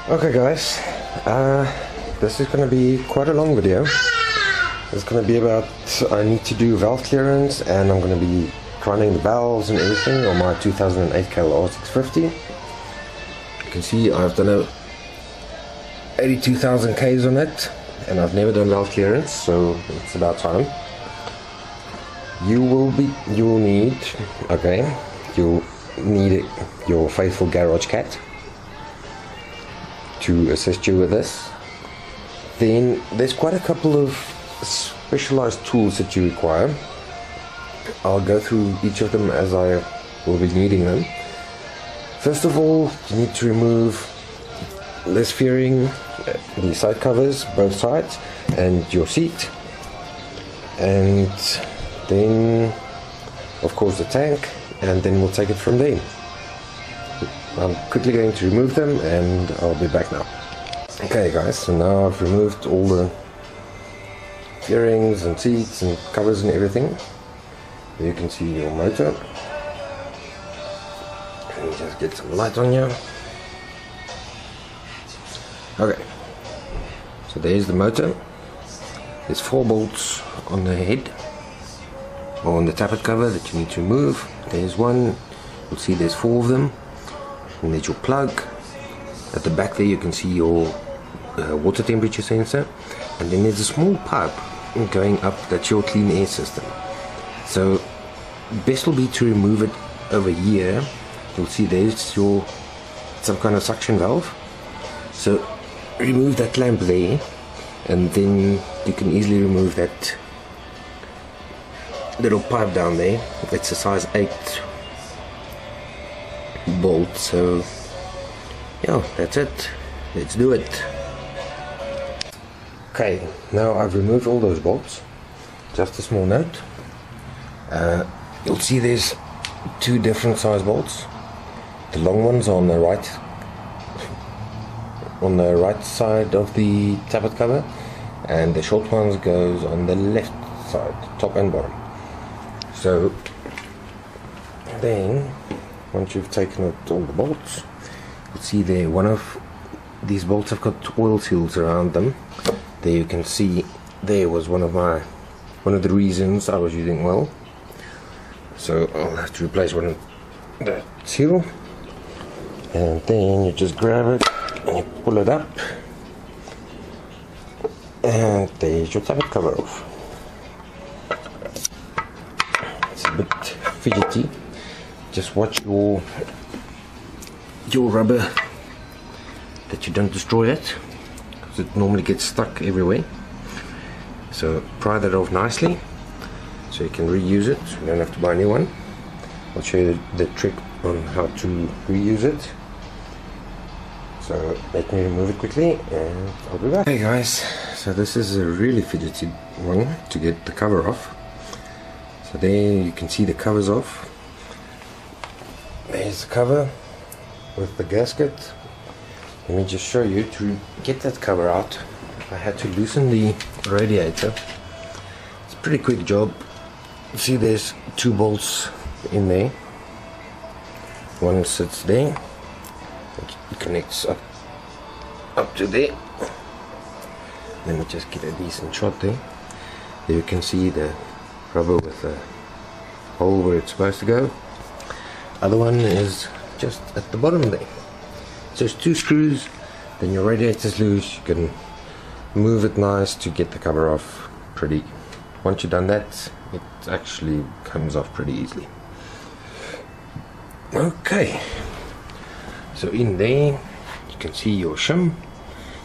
Okay guys, this is going to be quite a long video. It's going to be about, I need to do valve clearance and I'm going to be running the valves and everything on my 2008 KLR650. You can see I've done 82,000 Ks on it and I've never done valve clearance, so it's about time. You'll need your faithful garage cat to assist you with this. Then there's quite a couple of specialized tools that you require. I'll go through each of them as I will be needing them. First of all, you need to remove this fairing, the side covers, both sides, and your seat, and then of course the tank, and then we'll take it from there. I'm quickly going to remove them and I'll be back now. Okay guys, so now I've removed all the fairings and seats and covers and everything. You can see your motor. Let me just get some light on you. Okay, so there's the motor. There's 4 bolts on the head, or on the tappet cover, that you need to remove. There's one, you'll see there's 4 of them. And there's your plug. At the back there you can see your water temperature sensor, and then there's a small pipe going up, that's your clean air system. So best will be to remove it over here. You'll see there's some kind of suction valve. So remove that clamp there, and then you can easily remove that little pipe down there. It's a size 8 bolt. So yeah, that's it. Let's do it. Okay, now I've removed all those bolts. Just a small note, you'll see there's 2 different size bolts. The long ones are on the right side of the tappet cover, and the short ones goes on the left side, top and bottom. So then once you've taken out all the bolts, you'll see there one of these bolts have got oil seals around them. There you can see there was one of the reasons I was using oil. So I'll have to replace one of that seal, and then you just grab it and you pull it up, and there's your tappet cover off. It's a bit fidgety. Just watch your rubber that you don't destroy it, because it normally gets stuck everywhere. So pry that off nicely so you can reuse it. You don't have to buy a new one. I'll show you the trick on how to reuse it. So let me remove it quickly and I'll be back. Hey guys, so this is a really fidgety one to get the cover off. So there you can see the covers off. There's the cover with the gasket. Let me just show you. To get that cover out, I had to loosen the radiator. It's a pretty quick job. See, there's 2 bolts in there. One sits there. It connects up to there. Let me just get a decent shot there. There you can see the rubber with the hole where it's supposed to go. Other one is just at the bottom there. So it's 2 screws, then your radiator's loose. You can move it nice to get the cover off pretty. Once you've done that, it actually comes off pretty easily. Okay, so in there you can see your shim.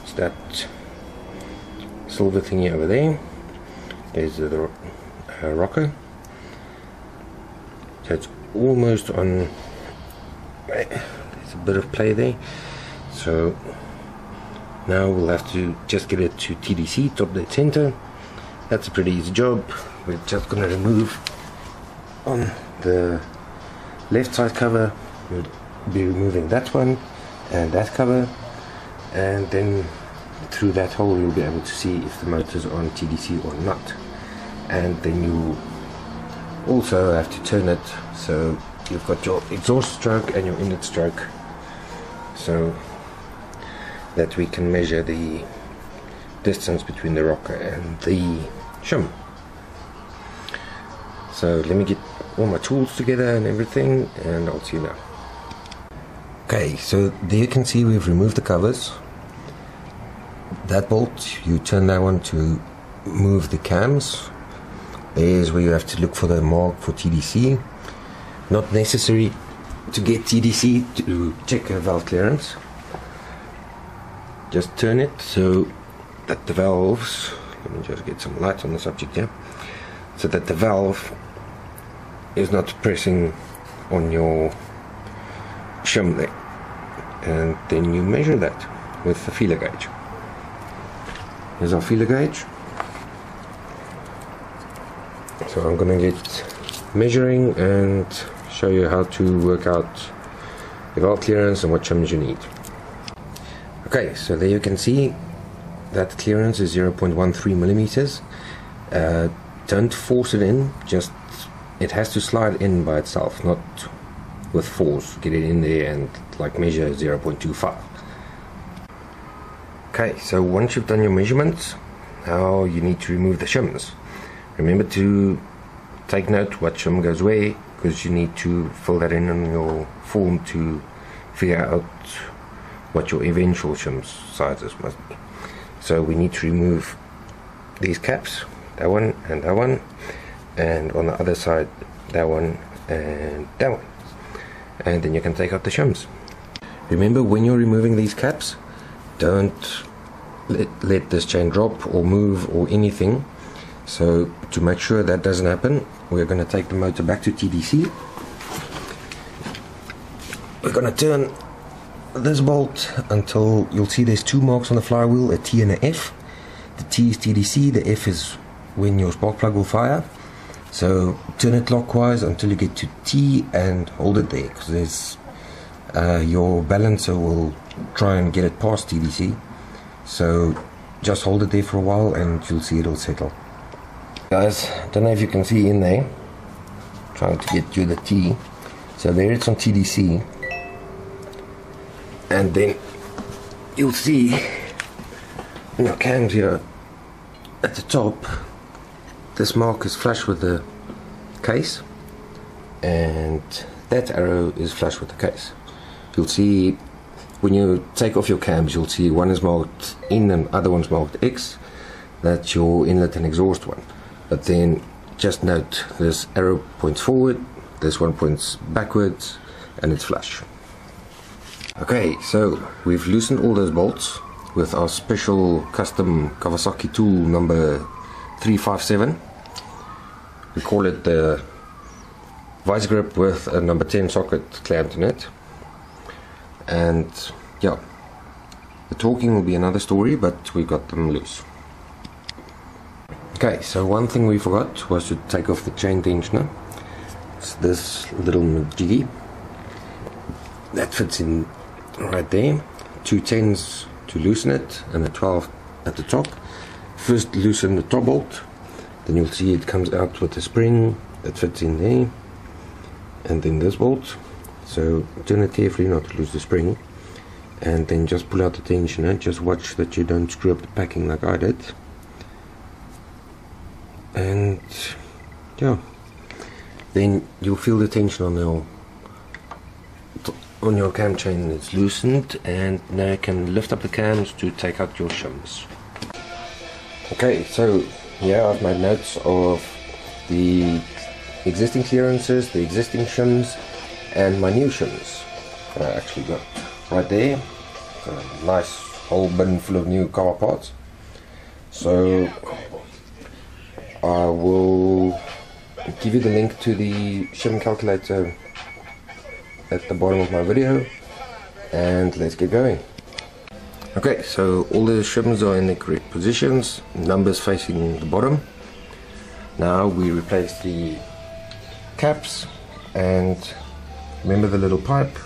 It's that silver thingy over there. There's the rocker. So it's almost on. There's a bit of play there. So now we'll have to just get it to TDC, top dead center. That's a pretty easy job. We're just going to remove on the left side cover. We'll be removing that one and that cover, and then through that hole you'll be able to see if the motor's on TDC or not. And then you also have to turn it so you've got your exhaust stroke and your inlet stroke. So that we can measure the distance between the rocker and the shim. So let me get all my tools together and everything, and I'll see you now. Okay, so there you can see we've removed the covers. That bolt, you turn that one to move the cams. There's where you have to look for the mark for TDC. Not necessary to get TDC to check a valve clearance. Just turn it so that the valves, let me just get some light on the subject here, so that the valve is not pressing on your shim there. And then you measure that with the feeler gauge. Here's our feeler gauge. So I'm going to get measuring and show you how to work out the valve clearance and what shims you need. Okay, so there you can see that clearance is 0.13 millimeters. Don't force it in, just it has to slide in by itself, not with force. Get it in there and like measure 0.25. Okay, so once you've done your measurements, now you need to remove the shims. Remember to take note what shim goes where, because you need to fill that in on your form to figure out what your eventual shim sizes must be. So we need to remove these caps, that one and that one, and on the other side that one and that one, and then you can take out the shims. Remember, when you're removing these caps, don't let this chain drop or move or anything. So to make sure that doesn't happen, we're going to take the motor back to TDC. We're going to turn this bolt until you'll see there's two marks on the flywheel, a T and a F. The T is TDC, the F is when your spark plug will fire. So turn it clockwise until you get to T and hold it there, because there's your balancer will try and get it past TDC. So just hold it there for a while and you'll see it'll settle. Guys, don't know if you can see in there, trying to get to the T. So there it's on TDC, and then you'll see in your cams here at the top, this mark is flush with the case, and that arrow is flush with the case. You'll see when you take off your cams, you'll see one is marked in and other one's marked X. That's your inlet and exhaust one. But then just note, this arrow points forward, this one points backwards, and it's flush. Okay, so we've loosened all those bolts with our special custom Kawasaki tool number 357. We call it the vice grip with a number 10 socket clamped in it. And yeah, the torquing will be another story, but we got them loose. Okay, so one thing we forgot was to take off the chain tensioner. It's this little jiggy that fits in right there. Two 10s to loosen it and a 12 at the top. First loosen the top bolt, then you'll see it comes out with a spring that fits in there, and then this bolt. So turn it carefully not to lose the spring, and then just pull out the tensioner. Just watch that you don't screw up the packing like I did. And yeah, then you'll feel the tension on your cam chain. It's loosened, and now you can lift up the cams to take out your shims. Okay, so yeah, I've made notes of the existing clearances, the existing shims, and my new shims that I actually got right there. It's a nice whole bin full of new car parts. So I will give you the link to the shim calculator at the bottom of my video, and let's get going. Okay, so all the shims are in the correct positions, numbers facing the bottom. Now we replace the caps, and remember the little pipe,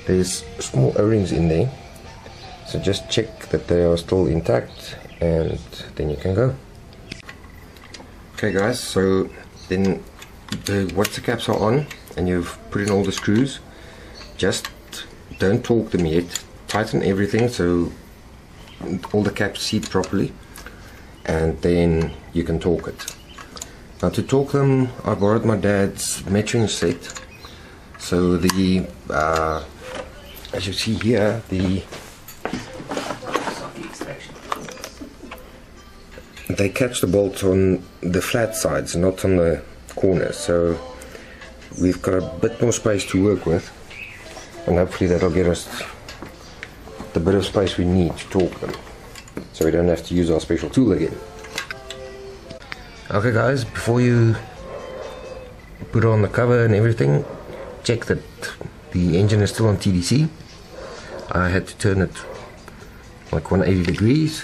there's small O-rings in there, so just check that they are still intact, and then you can go. Okay guys, so then once the caps are on and you've put in all the screws, just don't torque them yet. Tighten everything so all the caps seat properly, and then you can torque it. Now to torque them, I borrowed my dad's measuring set. So the as you see here, they catch the bolts on the flat sides, not on the corners. So we've got a bit more space to work with, and hopefully that'll get us the bit of space we need to torque them, so we don't have to use our special tool again. Okay guys, before you put on the cover and everything, check that the engine is still on TDC. I had to turn it like 180 degrees.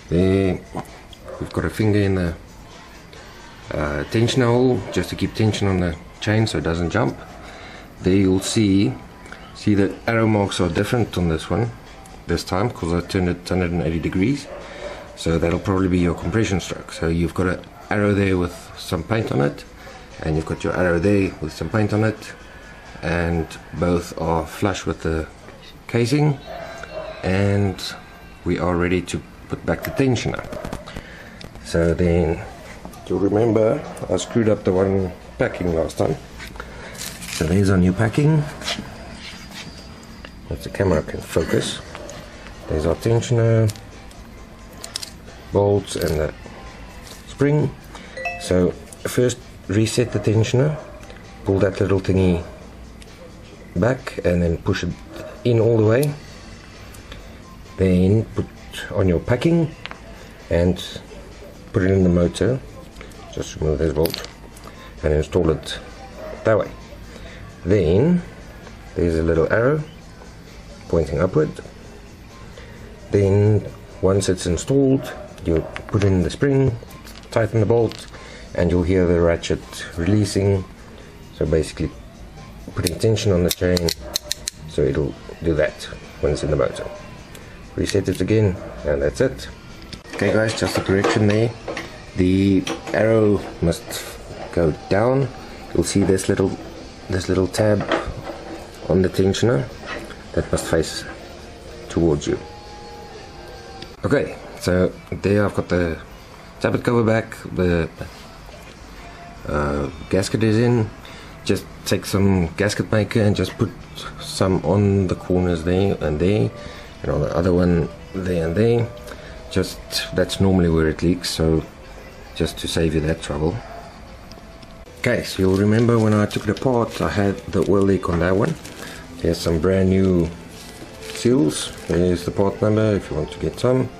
There we've got a finger in the tensioner hole just to keep tension on the chain so it doesn't jump. There you'll see that arrow marks are different on this one this time because I turned it 180 degrees. So that'll probably be your compression stroke. So you've got an arrow there with some paint on it, and you've got your arrow there with some paint on it, and both are flush with the casing, and we are ready to put back the tensioner. So then you'll remember I screwed up the one packing last time. So there's our new packing. If the camera can focus. There's our tensioner, bolts and the spring. So first reset the tensioner, pull that little thingy back and then push it in all the way. Then put on your packing and put it in the motor. Just remove this bolt and install it that way. Then there's a little arrow pointing upward. Then once it's installed, you put in the spring, tighten the bolt, and you'll hear the ratchet releasing. So basically putting tension on the chain, so it'll do that when it's in the motor. Reset it again, and that's it. Okay guys, just a correction there. The arrow must go down. You'll see this little tab on the tensioner that must face towards you. Okay, so there I've got the tappet cover back, the gasket is in. Just take some gasket maker and just put some on the corners there and on the other one there and there. Just that's normally where it leaks, so just to save you that trouble. Okay, so you'll remember when I took it apart, I had the oil leak on that one. Here's some brand new seals. There's the part number if you want to get some.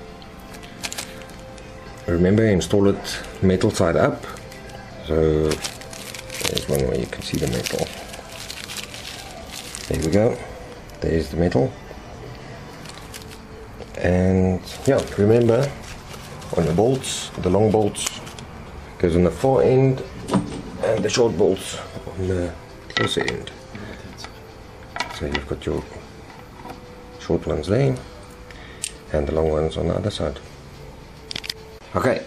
Remember, install it metal side up. So there's one where you can see the metal. There we go. There's the metal. And yeah, remember on the bolts, the long bolts goes on the far end and the short bolts on the closer end. So you've got your short ones there and the long ones on the other side. Okay,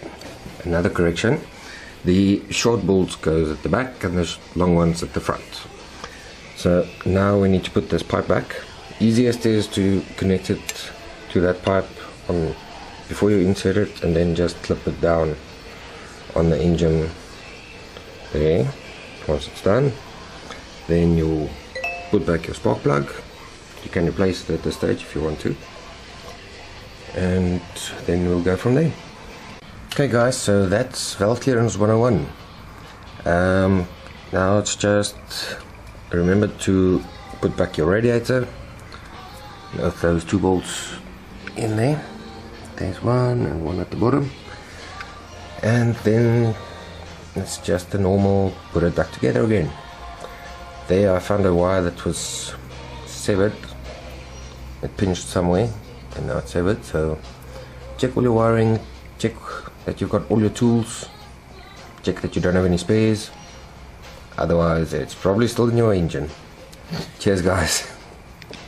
another correction. The short bolts goes at the back and the long ones at the front. So now we need to put this pipe back. Easiest is to connect it to that pipe on before you insert it, and then just clip it down on the engine there. Once it's done, then you'll put back your spark plug. You can replace it at this stage if you want to, and then we'll go from there. Okay guys, so that's valve clearance 101. Now it's just remember to put back your radiator with those two bolts in there. There's one and one at the bottom, and then it's just the normal put it back together again. There I found a wire that was severed. It pinched somewhere and now it's severed, so check all your wiring, check that you've got all your tools, check that you don't have any spares, otherwise it's probably still in your engine. Cheers guys.